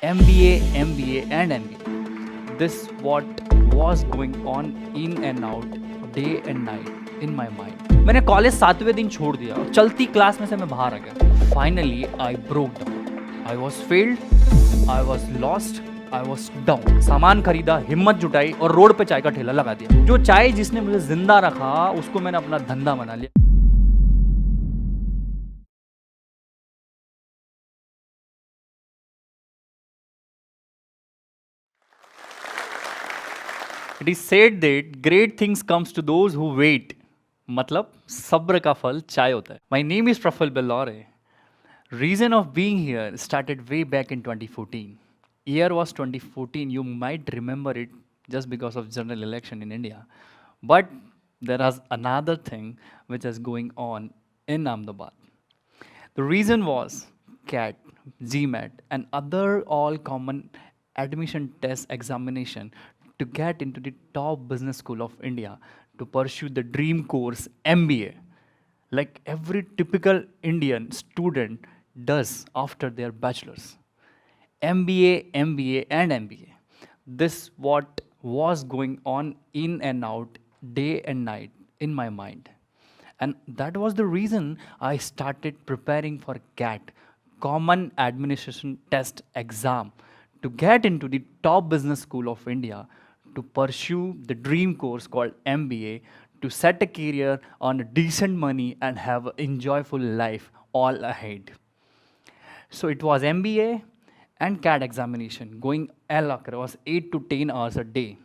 MBA, MBA, and MBA. This what was going on in and out, day and night in my mind. मैंने college 7वें दिन छोड़ दिया और चलती class में से मैं बाहर आ गया. Finally I broke down. I was failed, I was lost, I was down. सामान खरीदा, हिम्मत जुटाई और रोड पे चाय का ठेला लगा दिया. जो चाय जिसने मुझे जिंदा रखा उसको मैंने अपना धंधा बना लिया. It is said that great things comes to those who wait. मतलब सब्र का फल चाय होता है. My name is Praful Bellore. Reason of being here started way back in 2014. Year was 2014. You might remember it just because of general election in India. But there is another thing which is going on in Ahmedabad. The reason was CAT, GMAT, and other all common admission test examination to get into the top business school of India to pursue the dream course MBA, like every typical Indian student does after their bachelor's. MBA, MBA, and MBA. This what was going on in and out, day and night in my mind. And that was the reason I started preparing for CAT, Common Administration Test Exam, to get into the top business school of India to pursue the dream course called MBA, to set a career on decent money and have an enjoyable life all ahead. So it was MBA and CAT examination going L across 8 to 10 hours a day.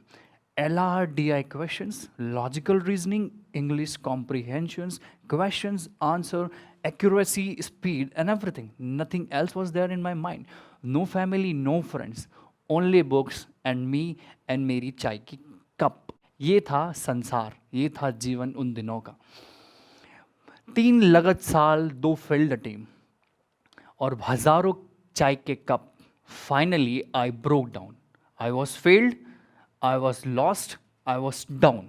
LRDI questions, logical reasoning, English comprehensions, questions, answer, accuracy, speed, and everything. Nothing else was there in my mind. No family, no friends, only books and me and मेरी चाय की cup. ये था संसार, ये था जीवन उन दिनों का. 3 लगत साल, 2 फेल्ड अटेम्प्ट और हजारों चाय के cup. Finally I broke down. I was failed, I was lost, I was down.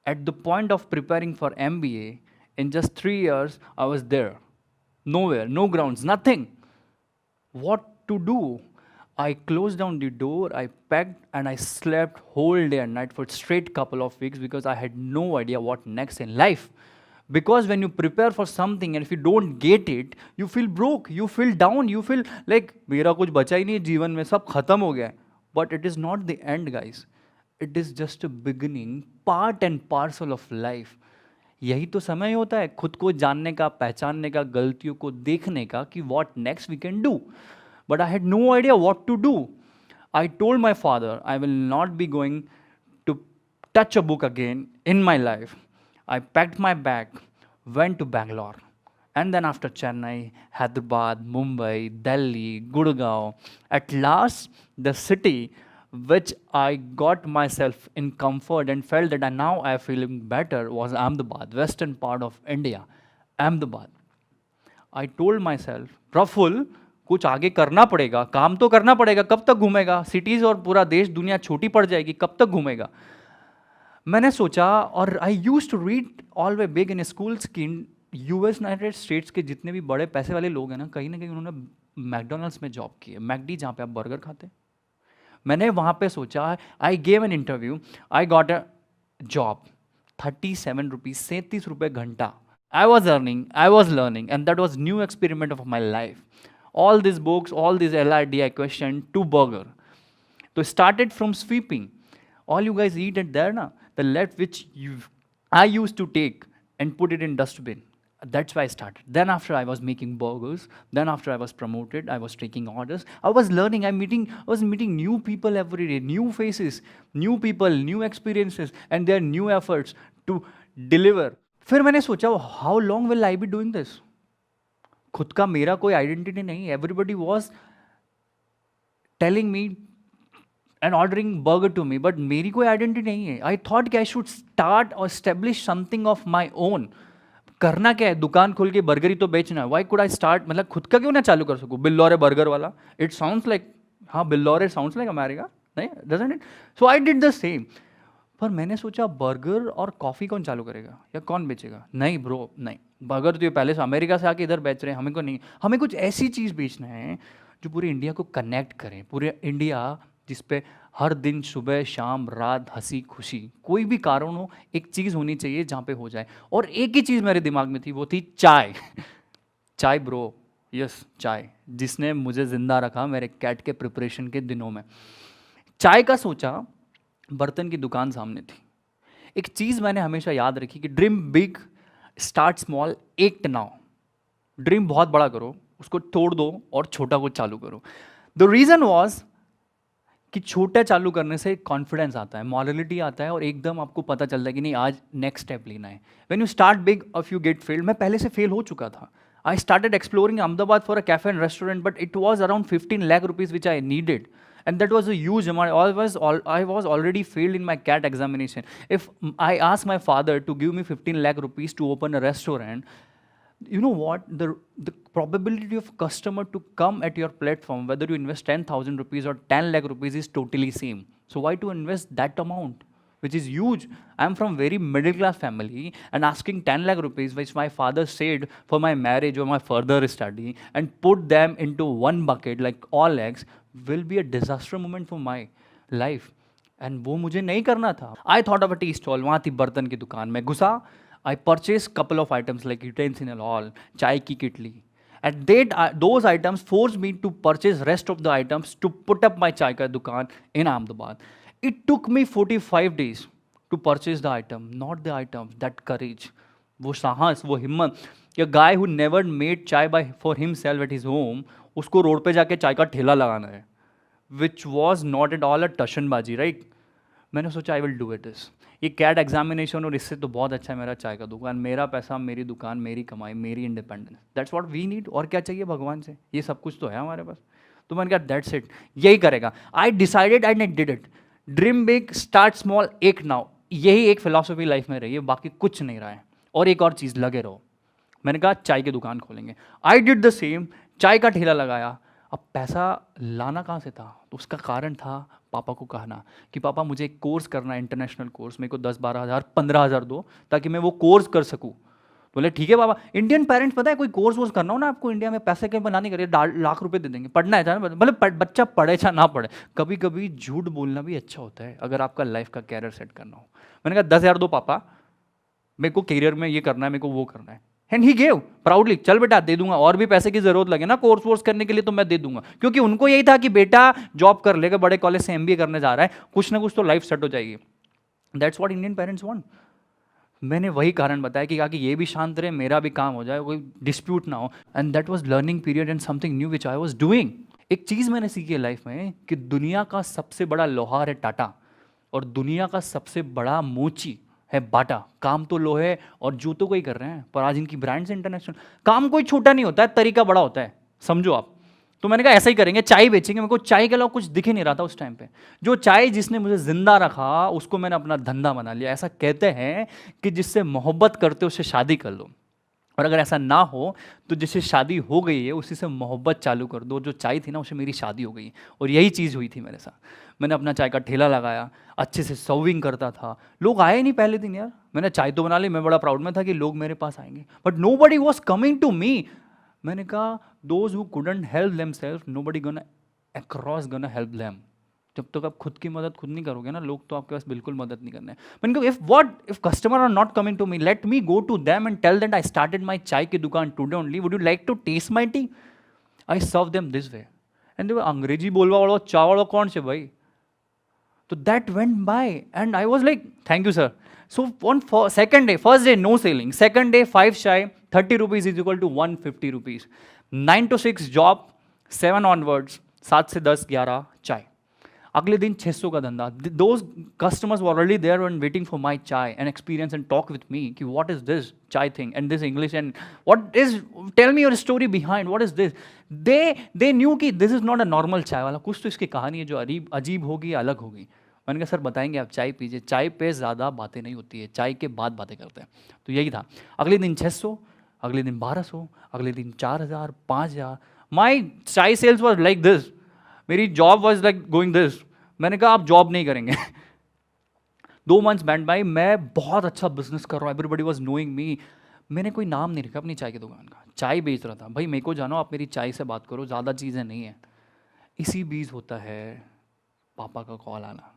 At the point of preparing for MBA, in just 3 years, I was there. Nowhere, no grounds, nothing. What to do? I closed down the door, I packed, and I slept whole day and night for straight couple of weeks because I had no idea what next in life. Because when you prepare for something and if you don't get it, you feel broke, you feel down, you feel like मेरा कुछ बचा ही नहीं है जीवन में, सब खत्म हो गया है. But it is not the end, guys. It is just a beginning, part and parcel of life. यही तो समय होता है खुद को जानने का, पहचानने का, गलतियों को देखने का कि what next we can do. But I had no idea what to do. I told my father I will not be going to touch a book again in my life. I packed my bag, went to Bangalore. And then after Chennai, Hyderabad, Mumbai, Delhi, Gurgaon, at last the city which I got myself in comfort and felt that now I am feeling better was Ahmedabad, western part of India, Ahmedabad. I told myself, Praful कुछ आगे करना पड़ेगा, काम तो करना पड़ेगा, कब तक घूमेगा, सिटीज़ और पूरा देश दुनिया छोटी पड़ जाएगी, कब तक घूमेगा. मैंने सोचा और I use to read all way big in schools की यूएस यूनाइटेड स्टेट्स के जितने भी बड़े पैसे वाले लोग हैं ना कहीं उन्होंने मैकडोनल्ड्स में जॉब की है. मैकडी जहाँ पे आप बर्गर खाते हैं. मैंने वहाँ पे सोचा I gave an interview, I got a job. 37 rupees, 37 रुपये घंटा. I was earning, I was learning and that was new experiment of my life. All this books, all this LRDI question to burger. तो started from sweeping. All you guys eat it there na, the left which I used to take and put it in dustbin. That's why I started. Then after I was making burgers. Then after I was promoted, I was taking orders. I was learning. I was meeting new people every day, new faces, new people, new experiences, and their new efforts to deliver. फिर मैंने सोचा how long will I be doing this? खुद का मेरा कोई identity नहीं. Everybody was telling me and ordering burger to me, but मेरी कोई आइडेंटिटी नहीं है. आई थॉट कि आई शुड स्टार्ट और establish something of my own. करना क्या है, दुकान खोल के बर्गर ही तो बेचना है. वाई कुड आई स्टार्ट, मतलब खुद का क्यों ना चालू कर सकूँ. बिल्लौरे बर्गर वाला, इट साउंड्स लाइक, हाँ बिल्लौरे साउंड्स लाइक अमेरिका, नहीं doesn't it. So I did the same. पर मैंने सोचा बर्गर और कॉफ़ी कौन चालू करेगा या कौन बेचेगा. नहीं ब्रो, नहीं. बर्गर तो ये पहले से अमेरिका से आके इधर बेच रहे हैं, हमें को नहीं. हमें कुछ ऐसी चीज़ बेचना है जो पूरे इंडिया को कनेक्ट करें, पूरे इंडिया जिस पे हर दिन सुबह शाम रात हंसी खुशी कोई भी कारण हो, एक चीज़ होनी चाहिए जहाँ पे हो जाए। और एक ही चीज़ मेरे दिमाग में थी, वो थी चाय। चाय ब्रो, यस चाय, जिसने मुझे ज़िंदा रखा मेरे कैट के प्रिपरेशन के दिनों में। चाय का सोचा, बर्तन की दुकान सामने थी। एक चीज़ मैंने हमेशा याद रखी कि dream big, start small, act now. Dream बहुत बड़ा करो, उसको तोड़ दो और छोटा कुछ चालू करो। द रीज़न वॉज कि छोटा चालू करने से कॉन्फिडेंस आता है, मॉरलिटी आता है, और एकदम आपको पता चलता है कि नहीं आज नेक्स्ट स्टेप लेना है। When you start big if you get failed, मैं पहले से फेल हो चुका था। I started exploring Ahmedabad for a cafe and restaurant, but it was around 15 lakh rupees which I needed. And that was a huge amount. I was already failed in my CAT examination. If I asked my father to give me 15 lakh rupees to open a restaurant, you know what, the probability of customer to come at your platform, whether you invest 10,000 rupees or 10 lakh rupees, is totally same. So why to invest that amount, which is huge? I'm from very middle class family, and asking 10 lakh rupees which my father saved for my marriage or my further study and put them into one bucket like all eggs will be a disaster moment for my life. And वो मुझे नहीं करना था। I thought of a tea stall, वहाँ थी बर्तन की दुकान में घुसा। I purchase couple of items like utensil all, चाय की किटली। At that those items force me to purchase rest of the items to put up my चाय का दुकान in Ahmedabad. It took me 45 days to purchase the item, not the item, that courage, वो साहस, वो हिम्मत। या guy who never made chai by for himself at his home, उसको road पे जाके चाय का ठेला लगाना है, which was not at all a टशनबाजी, राइट। मैंने सोचा I will do it this. ये कैट एग्जामिनेशन और इससे तो बहुत अच्छा है मेरा चाय का दुकान, मेरा पैसा, मेरी दुकान, मेरी कमाई, मेरी independence, that's what we need. और क्या चाहिए भगवान से, ये सब कुछ तो है हमारे पास। तो मैंने कहा दैट्स इट, यही करेगा। I decided and I did it. Dream big, start small, act now, यही एक फिलॉसफी लाइफ में रही है, बाकी कुछ नहीं रहा है। और एक और चीज़, लगे रहो। मैंने कहा चाय की दुकान खोलेंगे। आई डिड द सेम, चाय का ठेला लगाया। अब पैसा लाना कहाँ से था, तो उसका कारण था पापा को कहना कि पापा मुझे एक कोर्स करना है, इंटरनेशनल कोर्स, मेरे को 10-12 हज़ार 15 हज़ार दो ताकि मैं वो कोर्स कर सकूँ। बोले ठीक है बाबा। इंडियन पेरेंट्स, पता है कोई कोर्स वोर्स करना हो ना आपको इंडिया में, पैसे के बनाने करिए, लाख रुपए दे देंगे, पढ़ना है भले बच्चा पढ़े चाहे ना पढ़े। कभी कभी झूठ बोलना भी अच्छा होता है अगर आपका लाइफ का कैरियर सेट करना हो। मैंने कहा 10,000 दो पापा, मेरे को करियर में ये करना है, मेरे को वो करना है। एंड ही गेव प्राउडली, चल बेटा दे दूंगा, और भी पैसे की जरूरत लगे ना कोर्स वोर्स करने के लिए तो मैं दे दूंगा। क्योंकि उनको यही था कि बेटा जॉब कर लेगा, बड़े कॉलेज से एमबीए करने जा रहा है, कुछ ना कुछ तो लाइफ सेट हो जाएगी। That's what Indian parents want. मैंने वही कारण बताया कि कि ये भी शांत रहे, मेरा भी काम हो जाए, कोई डिस्प्यूट ना हो। And that was learning period and something new which I was doing. एक चीज़ मैंने सीखी है लाइफ में कि दुनिया का सबसे बड़ा लोहार है टाटा, और दुनिया का सबसे बड़ा मोची है बाटा। काम तो लोहे और जूतों को ही कर रहे हैं, पर आज इनकी ब्रांड्स इंटरनेशनल। काम कोई छोटा नहीं होता है, तरीका बड़ा होता है, समझो आप। तो मैंने कहा ऐसा ही करेंगे, चाय बेचेंगे। मेरे को चाय के अलावा कुछ दिख ही नहीं रहा था उस टाइम पे। जो चाय जिसने मुझे जिंदा रखा, उसको मैंने अपना धंधा बना लिया। ऐसा कहते हैं कि जिससे मोहब्बत करते हो उससे शादी कर लो, और अगर ऐसा ना हो तो जिससे शादी हो गई है उसी से मोहब्बत चालू कर दो। जो चाय थी ना, उससे मेरी शादी हो गई, और यही चीज़ हुई थी मेरे साथ। मैंने अपना चाय का ठेला लगाया, अच्छे से सर्विंग करता था। लोग आए नहीं पहले दिन यार, मैंने चाय तो बना ली, मैं बड़ा प्राउड में था कि लोग मेरे पास आएंगे, but nobody was coming to me. मैंने कहा those who couldn't help themselves, nobody gonna across gonna help them. जब तक आप खुद की मदद खुद नहीं करोगे ना, लोग तो आपके पास बिल्कुल मदद नहीं करने। मैंने कहा if customer are not coming to me, let me go to them and tell that I started my चाय की दुकान today only, would you like to taste my tea. I serve them this way. And अंग्रेजी बोलवा वाला चा वाला कौन से भाई। तो that went by and I was like thank you sir. So on second day, first day no selling, second day 5 चाय 30 rupees is equal to 150 rupees. 9 to 6 job, 7 onwards, 7 से 10 11 चाय। अगले दिन 600 का धंधा। Those customers were already there and waiting for my chai and experience and talk with me कि what is this chai thing and this English and what is, tell me your story behind, what is this. They knew कि this is not a normal chai वाला, कुछ तो इसकी कहानी है जो अजीब होगी, अलग होगी। मैंने कहा सर बताएंगे, आप चाय पीजिए, चाय पे ज़्यादा बातें नहीं होती है, चाय के बाद बातें करते हैं। तो यही था। अगले दिन 600, अगले दिन 1200, अगले दिन 4000, 5000। माई चाय सेल्स वॉज लाइक दिस, मेरी job was like going this. मैंने कहा आप जॉब नहीं करेंगे। 2 months बैंड बाई, मैं बहुत अच्छा बिजनेस कर रहा हूँ, एवरीबडी वॉज नोइंग मी। मैंने कोई नाम नहीं रखा अपनी चाय की दुकान का, चाय बेच रहा था। भाई मेरे को जानो, आप मेरी चाय से बात करो, ज़्यादा चीज़ें नहीं है। इसी बीच होता है पापा का कॉल आना,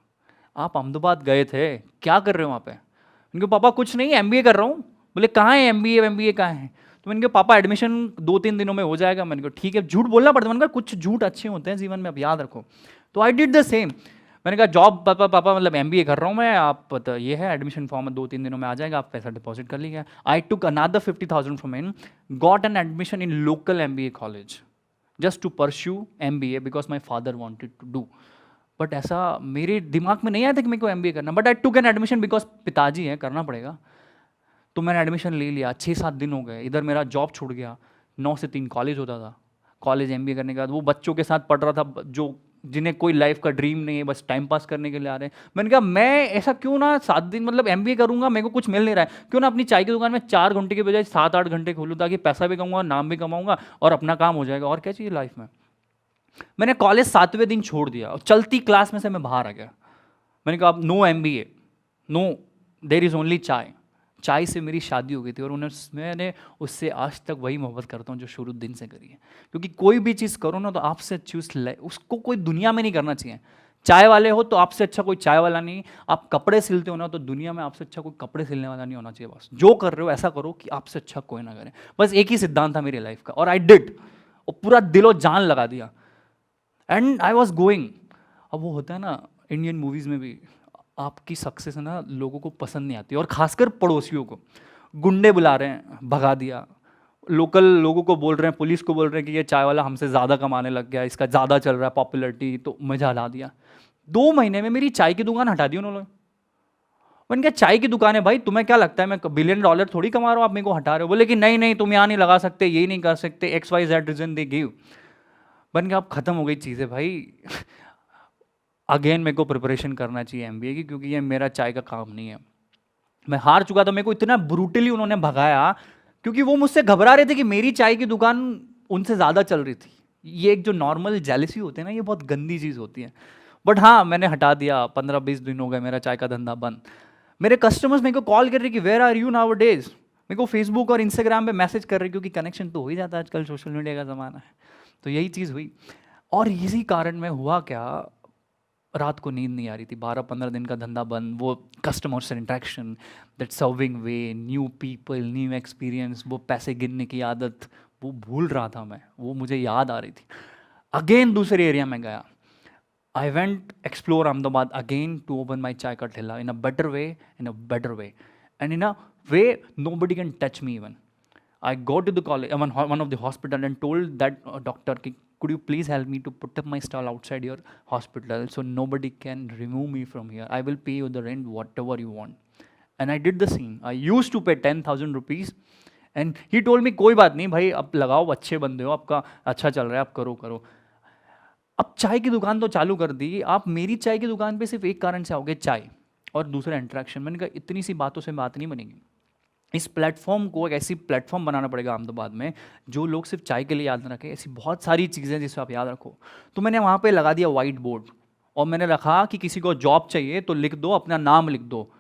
आप अहमदाबाद गए थे, क्या कर रहे हो वहाँ पे? उनके पापा कुछ नहीं, एमबीए कर रहा हूँ। बोले कहाँ है एमबीए, एमबीए कहाँ है? तो मैंने कहा पापा एडमिशन 2-3 दिनों में हो जाएगा। मैंने कहा ठीक है, झूठ बोलना पड़ता है। मैंने कहा कुछ झूठ अच्छे होते हैं जीवन में, आप याद रखो। तो आई डिड द सेम। मैंने कहा जॉब पापा पापा मतलब एमबीए कर रहा हूँ मैं, आप पता ये है एडमिशन फॉर्म 2-3 दिनों में आ जाएगा, आप पैसा डिपॉजिट कर लीजिए। I took another 50,000 from in, got an admission in local MBA college just to pursue MBA because my father wanted to do. But ऐसा मेरे दिमाग में नहीं आया था कि मेरे को एमबीए करना, but I took an admission because पिताजी है, करना पड़ेगा। तो मैंने एडमिशन ले लिया। 6-7 दिन हो गए, इधर मेरा जॉब छूट गया। 9 से 3 कॉलेज होता था। कॉलेज एमबीए करने के बाद वो बच्चों के साथ पढ़ रहा था जो जिन्हें कोई लाइफ का ड्रीम नहीं है, बस टाइम पास करने के लिए आ रहे हैं। मैंने कहा मैं ऐसा क्यों ना 7 दिन मतलब एमबीए करूंगा, मेरे को कुछ मिल नहीं रहा है, क्यों ना अपनी चाय की दुकान में 4 घंटे के बजाय 7-8 घंटे खोलूँ, ताकि पैसा भी कमाऊंगा, नाम भी कमाऊंगा और अपना काम हो जाएगा। और क्या चाहिए लाइफ में। मैंने कॉलेज 7वें दिन छोड़ दिया और चलती क्लास में से मैं बाहर आ गया। मैंने कहा अब no MBA, no, there is only chai. चाय से मेरी शादी हो गई थी और मैंने उससे आज तक वही मोहब्बत करता हूँ जो शुरू दिन से करी है। क्योंकि कोई भी चीज़ करो ना तो आपसे अच्छी उसको कोई दुनिया में नहीं करना चाहिए। चाय वाले हो तो आपसे अच्छा कोई चाय वाला नहीं, आप कपड़े सिलते हो ना तो दुनिया में आपसे अच्छा कोई कपड़े सिलने वाला नहीं होना चाहिए। बस जो कर रहे हो ऐसा करो कि आपसे अच्छा कोई ना करे। बस एक ही सिद्धांत था मेरी लाइफ का और आई डिड, और पूरा दिलो जान लगा दिया एंड आई वॉज गोइंग। अब वो होता है ना इंडियन मूवीज़ में भी, आपकी सक्सेस है ना लोगों को पसंद नहीं आती, और खासकर पड़ोसियों को। गुंडे बुला रहे हैं, भगा दिया। लोकल लोगों को बोल रहे हैं, पुलिस को बोल रहे हैं कि ये चाय वाला हमसे ज़्यादा कमाने लग गया, इसका ज़्यादा चल रहा है पॉपुलरिटी, तो मजा हटा दिया। 2 महीने में मेरी चाय की दुकान हटा दी उन्होंने। मैंने कहा चाय की दुकान है भाई, तुम्हें क्या लगता है मैं बिलियन डॉलर थोड़ी कमा रहा हूँ, आप मेरे को हटा रहे हो? बोले कि नहीं नहीं तुम यहाँ नहीं लगा सकते, ये नहीं कर सकते, XYZ रीजन दे गिव। बन गया, अब खत्म हो गई चीज़ें भाई। अगेन मेरे को प्रिपरेशन करना चाहिए एमबीए की, क्योंकि ये मेरा चाय का काम नहीं है। मैं हार चुका था, मेरे को इतना ब्रूटली उन्होंने भगाया, क्योंकि वो मुझसे घबरा रहे थे कि मेरी चाय की दुकान उनसे ज़्यादा चल रही थी। ये एक जो नॉर्मल जेलसी होते हैं ना, ये बहुत गंदी चीज़ होती है। बट हाँ, मैंने हटा दिया। 15-20 दिन हो गए मेरा चाय का धंधा बंद। मेरे कस्टमर्स मेरे को कॉल कर रहे कि where are you nowadays. मेरे को फेसबुक और इंस्टाग्राम पे मैसेज कर रहे, क्योंकि कनेक्शन तो हो ही जाता है आजकल, सोशल मीडिया का ज़माना है। तो यही चीज़ हुई, और इसी कारण में हुआ क्या, रात को नींद नहीं आ रही थी। 12-15 दिन का धंधा बंद, वो कस्टमर से interaction, that serving way, new people, new experience, वो पैसे गिनने की आदत, वो भूल रहा था मैं, वो मुझे याद आ रही थी। अगेन दूसरे एरिया में गया। I went explore Ahmedabad again to open my चाय का ठेला in a better way, in a better way, and in a way nobody can touch me even. I go to the college, one of the hospital, and told that doctor, could you please help me to put up my stall outside your hospital so nobody can remove me from here. I will pay you the rent, whatever you want. And I did the same. I used to pay 10,000 rupees. And he told me, कोई बात नहीं भाई, अब लगाओ, अच्छे बंदे हो, आपका अच्छा चल रहा है, आप करो करो। अब चाय की दुकान तो चालू कर दी। आप मेरी चाय की दुकान पे सिर्फ एक कारण से आओगे, चाय और दूसरा इंटरेक्शन। मैंने कहा इतनी सी बातों से बात नहीं बनेगी। इस प्लेटफॉर्म को एक ऐसी प्लेटफॉर्म बनाना पड़ेगा अहमदाबाद में, जो लोग सिर्फ चाय के लिए याद न रखें। ऐसी बहुत सारी चीज़ें जिससे आप याद रखो। तो मैंने वहाँ पे लगा दिया वाइट बोर्ड, और मैंने रखा कि किसी को जॉब चाहिए तो लिख दो, अपना नाम लिख दो।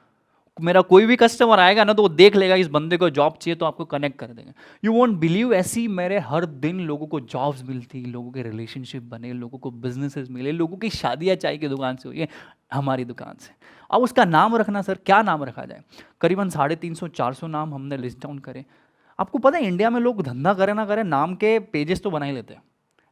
मेरा कोई भी कस्टमर आएगा ना तो वो देख लेगा इस बंदे को जॉब चाहिए, तो आपको कनेक्ट कर देंगे। यू वोंट बिलीव, ऐसी मेरे हर दिन लोगों को जॉब्स मिलती, लोगों के रिलेशनशिप बने, लोगों को बिजनेसेस मिले, लोगों की शादियाँ चाय की दुकान से हुई है, हमारी दुकान से। अब उसका नाम रखना, सर क्या नाम रखा जाए? करीबन 350-400 नाम हमने लिस्ट डाउन करे। आपको पता है इंडिया में लोग धंधा करें ना करें, नाम के पेजेस तो बना ही लेते हैं।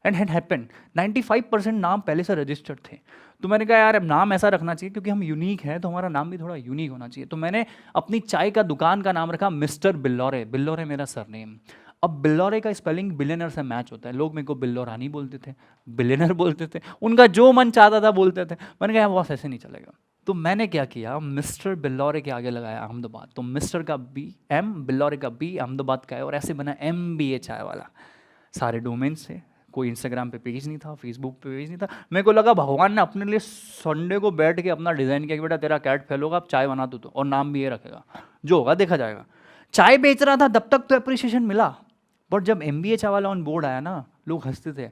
एंड हैड हैपेंड, 95% नाम पहले से रजिस्टर्ड थे। तो मैंने कहा यार अब नाम ऐसा रखना चाहिए, क्योंकि हम यूनिक हैं तो हमारा नाम भी थोड़ा यूनिक होना चाहिए। तो मैंने अपनी चाय का दुकान का नाम रखा मिस्टर बिल्लौरे। बिल्लौरे मेरा सरनेम। अब बिल्लौरे का स्पेलिंग बिलियनर से मैच होता है। लोग मेरे को बिल्लौरानी बोलते थे, बिलियनर बोलते थे, उनका जो मन चाहता था बोलते थे। मैंने कहा बॉस ऐसे नहीं चलेगा। तो मैंने क्या किया, मिस्टर बिल्लौरे के आगे लगाया अहमदाबाद। तो मिस्टर का BM, बिल्लौरे का B, अहमदाबाद का है, और ऐसे बना MBA चाय वाला। सारे डोमेन से, कोई इंस्टाग्राम पे पेज नहीं था, फेसबुक पे पेज नहीं था। मेरे को लगा भगवान ने अपने लिए संडे को बैठ के अपना डिज़ाइन किया कि बेटा तेरा कैट फेल होगा, आप चाय बना दो, तो और नाम भी ये रखेगा, जो होगा देखा जाएगा। चाय बेच रहा था तब तक तो अप्रिसिएशन मिला, बट जब MBA चाय वाला ऑन बोर्ड आया ना, लोग हंसते थे।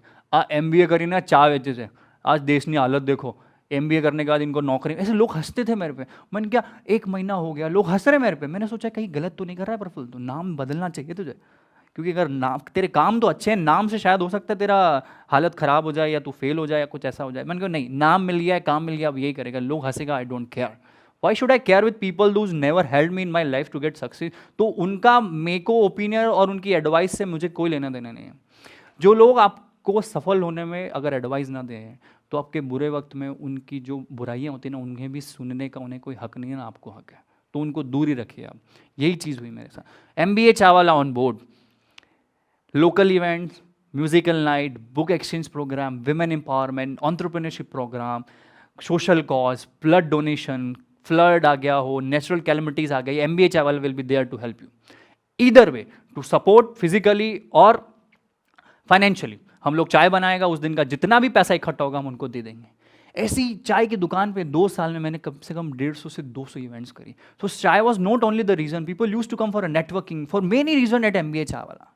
MBA करी ना चाय बेचे थे, आज देश की हालत देखो, MBA करने के बाद इनको नौकरी, ऐसे लोग हंसते थे मेरे पे। मैंने क्या, 1 महीना हो गया लोग हंस रहे मेरे पे। मैंने सोचा कहीं गलत तो नहीं कर रहा है प्रफुल्ल, तो नाम बदलना चाहिए तुझे। क्योंकि अगर नाम तेरे काम तो अच्छे हैं, नाम से शायद हो सकता है तेरा हालत ख़राब हो जाए या तू फेल हो जाए या कुछ ऐसा हो जाए। मैंने कहा नहीं, नाम मिल गया है, काम मिल गया, अब यही करेगा, लोग हंसेगा, I don't care. Why should I care with people those never held me in my life to get success. तो उनका मेको ओपिनियन और उनकी एडवाइस से मुझे कोई लेना देना नहीं है। जो लोग आपको सफल होने में अगर एडवाइस ना दें तो आपके बुरे वक्त में उनकी जो बुराइयाँ होती हैं ना, उन्हें भी सुनने का उन्हें कोई हक नहीं है ना, आपको हक है। तो उनको दूर ही रखिए आप। यही चीज़ हुई मेरे साथ। MBA Chaiwala on board, local events, musical night, book exchange program, women empowerment, entrepreneurship program, social cause, blood donation, flood आ गया हो, नेचुरल कैलमिटीज आ गई, MBA Chaiwala will be there to help you either way, to support physically और financially. हम लोग चाय बनाएगा, उस दिन का जितना भी पैसा इकट्ठा होगा हम उनको दे देंगे। ऐसी चाय की दुकान पे 2 साल में मैंने कम से कम 150 से 200 इवेंट्स करी। तो chai was not only the reason, people use to come for a networking, for many reason at MBA Chawla.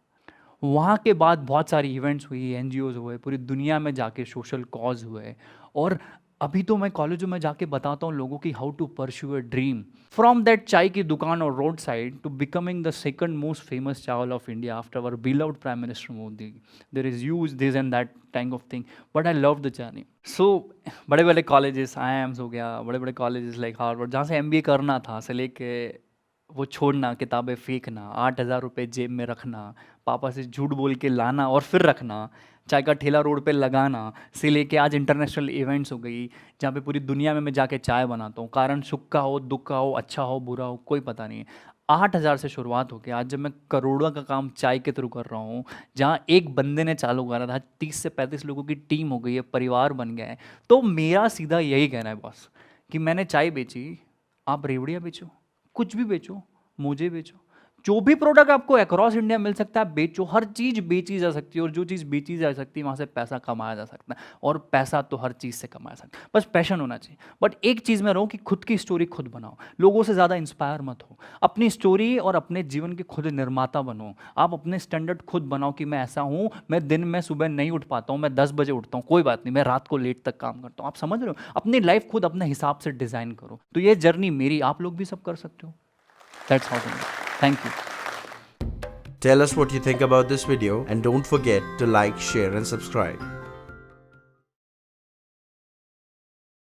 वहाँ के बाद बहुत सारी इवेंट्स हुई, NGOs हुए, पूरी दुनिया में जाके सोशल कॉज हुए। और अभी तो मैं कॉलेजों में जाके बताता हूँ लोगों की how to pursue a dream, from that chai की दुकान और road side to becoming the second most famous Chaiwala of India after our beloved prime minister Modi. There is use this and that time of thing, but I love the journey. So बड़े बड़े colleges, IIMs हो गया, बड़े बड़े colleges like Harvard, जहाँ से MBA करना था, से लेके वो छोड़ना, किताबें फेंकना, 8,000 रुपये जेब में रखना, पापा से झूठ बोल के लाना और फिर रखना, चाय का ठेला रोड पे लगाना, से लेके आज इंटरनेशनल इवेंट्स हो गई जहाँ पे पूरी दुनिया में मैं जाके चाय बनाता हूँ। कारण सुख का हो, दुख का हो, अच्छा हो, बुरा हो, कोई पता नहीं है। 8,000 से शुरुआत होकर आज जब मैं करोड़ों का काम चाय के थ्रू कर रहा हूँ, जहाँ एक बंदे ने चालू करा था, 30 से 35 लोगों की टीम हो गई है, परिवार बन गया है। तो मेरा सीधा यही कहना है बॉस, कि मैंने चाय बेची, आप रेवड़ियाँ बेचो, कुछ भी बेचो, मुझे बेचो, जो भी प्रोडक्ट आपको अक्रॉस इंडिया मिल सकता है बेचो। हर चीज़ बेची जा सकती है, और जो चीज़ बेची जा सकती है वहाँ से पैसा कमाया जा सकता है, और पैसा तो हर चीज़ से कमाया सकता है, बस पैशन होना चाहिए। बट एक चीज़ में रहो कि खुद की स्टोरी खुद बनाओ, लोगों से ज़्यादा इंस्पायर मत हो, अपनी स्टोरी और अपने जीवन के खुद निर्माता बनो। आप अपने स्टैंडर्ड खुद बनाओ कि मैं ऐसा हूँ, मैं दिन में सुबह नहीं उठ पाता हूँ, मैं 10 बजे उठता हूँ, कोई बात नहीं, मैं रात को लेट तक काम करता हूँ। आप समझ रहे हो? अपनी लाइफ खुद अपने हिसाब से डिज़ाइन करो। तो ये जर्नी मेरी, आप लोग भी सब कर सकते हो। That's how to do it. Thank you. Tell us what you think about this video and don't forget to like, share and subscribe.